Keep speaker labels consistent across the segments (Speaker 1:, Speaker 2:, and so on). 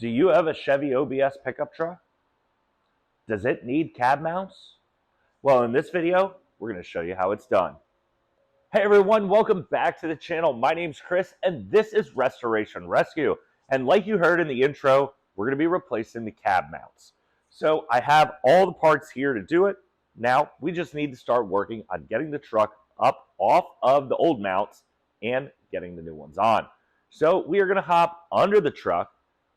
Speaker 1: Do you have a Chevy OBS pickup truck? Does it need cab mounts? Well, in this video, we're going to show you how it's done. Hey everyone, welcome back to the channel. My name's Chris and this is Restoration Rescue. And like you heard in the intro, we're going to be replacing the cab mounts. So I have all the parts here to do it. Now we just need to start working on getting the truck up off of the old mounts and getting the new ones on. So we are going to hop under the truck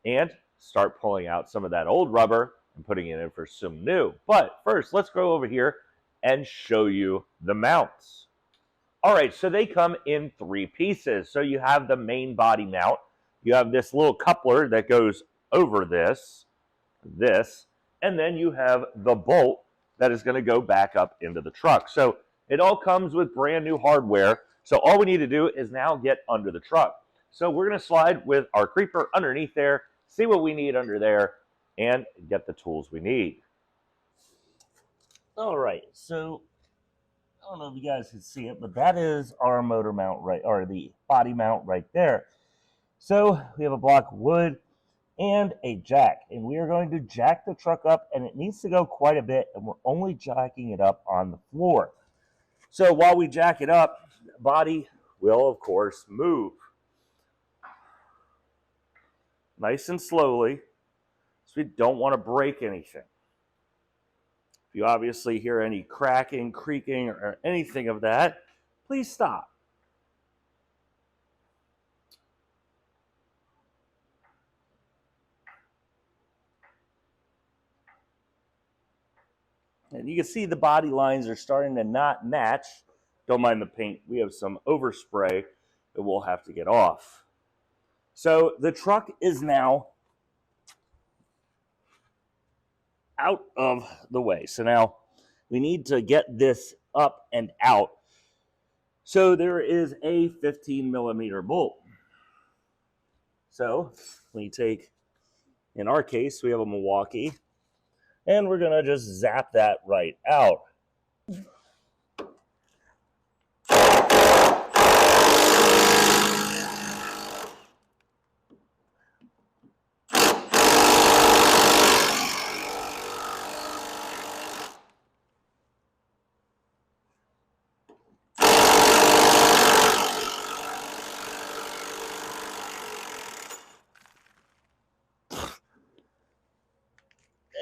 Speaker 1: and start pulling out some of that old rubber and putting it in for some new. But first, let's go over here and show you the mounts. All right, so they come in 3 pieces. So you have the main body mount. You have this little coupler that goes over this, and then you have the bolt that is going to go back up into the truck. So it all comes with brand new hardware. So all we need to do is now get under the truck. So we're going to slide with our creeper underneath there, see what we need under there, and get the tools we need.
Speaker 2: All right, so I don't know if you guys can see it, but that is our motor mount right, or the body mount right there. So we have a block of wood and a jack, and we are going to jack the truck up, and it needs to go quite a bit, and we're only jacking it up on the floor. So while we jack it up, the body will, of course, move. Nice and slowly, so we don't want to break anything. If you obviously hear any cracking, creaking, or anything of that, please stop. And you can see the body lines are starting to not match. Don't mind the paint. We have some overspray that we'll have to get off. So the truck is now out of the way. So now we need to get this up and out. So there is a 15mm bolt. So we take, in our case, we have a Milwaukee, and we're gonna just zap that right out.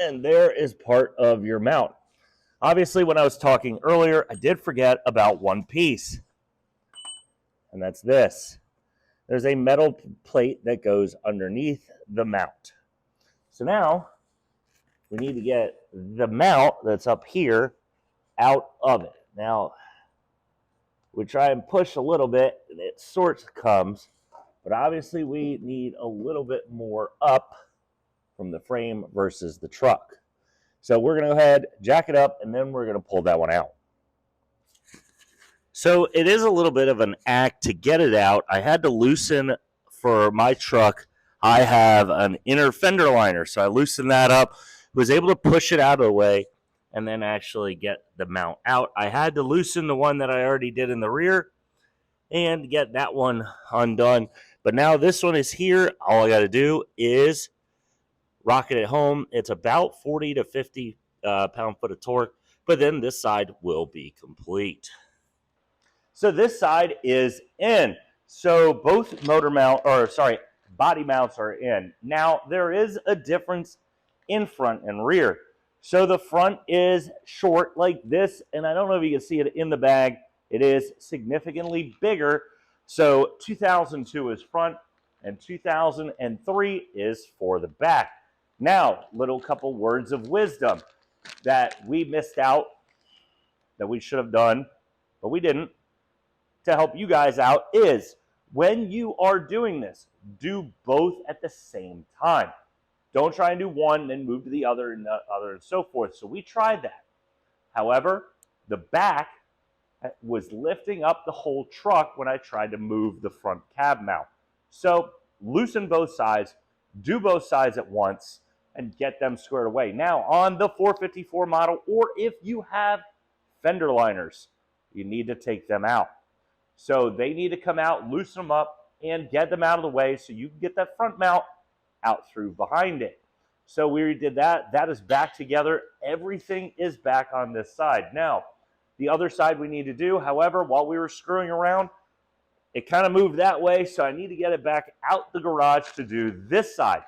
Speaker 2: And there is part of your mount. Obviously, when I was talking earlier, I did forget about one piece, and that's this. There's a metal plate that goes underneath the mount. So now we need to get the mount that's up here out of it. Now, we try and push a little bit, and it sort of comes, but obviously we need a little bit more up from the frame versus the truck. So we're going to go ahead, jack it up, and then we're going to pull that one out. So it is a little bit of an act to get it out. I had to loosen for my truck. I have an inner fender liner, so I loosened that up, was able to push it out of the way, and then actually get the mount out. I had to loosen the one that I already did in the rear and get that one undone. But now this one is here. All I got to do is rocket it home. It's about 40 to 50 pound-foot of torque, but then this side will be complete. So this side is in. So both body mounts are in. Now there is a difference in front and rear. So the front is short like this, and I don't know if you can see it in the bag. It is significantly bigger. So 2002 is front and 2003 is for the back. Now, little couple words of wisdom that we missed out, that we should have done, but we didn't, to help you guys out is when you are doing this, do both at the same time. Don't try and do one, then move to the other and so forth. So we tried that. However, the back was lifting up the whole truck when I tried to move the front cab mount. So loosen both sides, do both sides at once, and get them squared away. Now, on the 454 model, or if you have fender liners, you need to take them out. So they need to come out, loosen them up, and get them out of the way so you can get that front mount
Speaker 1: out through behind it. So we did that. That is back together. Everything is back on this side. Now, the other side we need to do, however, while we were screwing around, it kind of moved that way, so I need to get it back out the garage to do this side,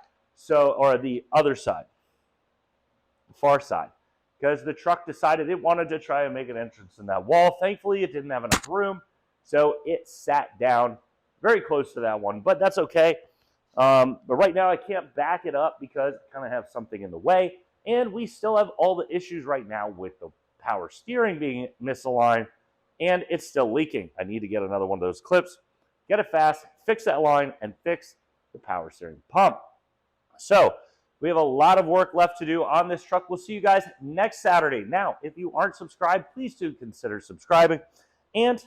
Speaker 1: or the other side, the far side, because the truck decided it wanted to try and make an entrance in that wall. Thankfully, it didn't have enough room, so it sat down very close to that one, but that's okay. But right now, I can't back it up because I kind of have something in the way, and we still have all the issues right now with the power steering being misaligned, and it's still leaking. I need to get another one of those clips, get it fast, fix that line, and fix the power steering pump. So we have a lot of work left to do on this truck. We'll see you guys next Saturday. Now, if you aren't subscribed, please do consider subscribing and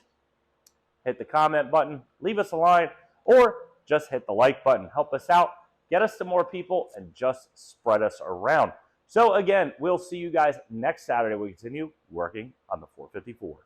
Speaker 1: hit the comment button, leave us a line, or just hit the like button. Help us out, get us to more people, and just spread us around. So again, we'll see you guys next Saturday. We continue working on the 454.